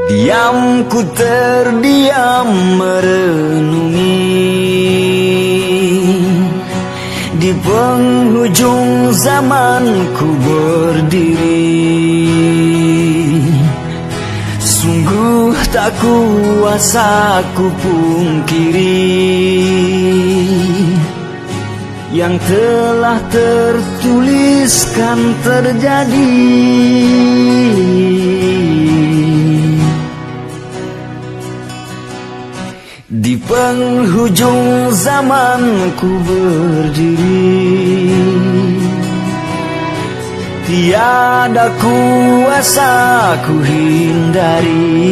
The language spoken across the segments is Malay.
Diam ku terdiam merenungi di penghujung zaman ku berdiri. Sungguh tak kuasa ku pungkiri yang telah tertuliskan terjadi. Di penghujung zaman ku berdiri, tiada kuasa ku hindari.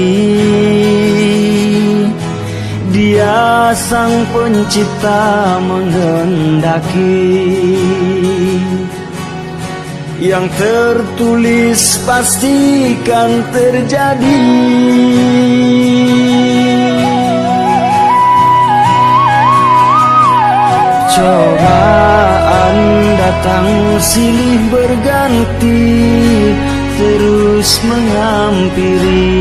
Dia sang pencipta menghendaki, yang tertulis pastikan terjadi. Cobaan datang silih berganti, terus menghampiri.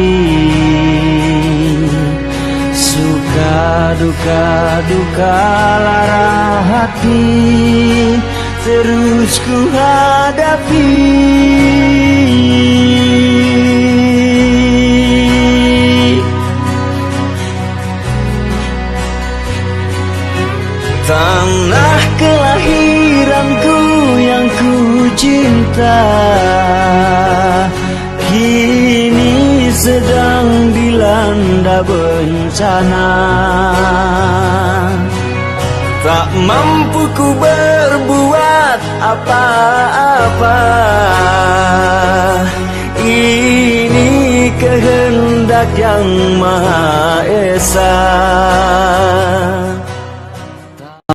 Suka duka, duka lara hati, terus ku hadapi. Tanah kelahiranku yang ku cinta kini sedang dilanda bencana. Tak mampu ku berbuat apa-apa, ini kehendak yang Maha Esa.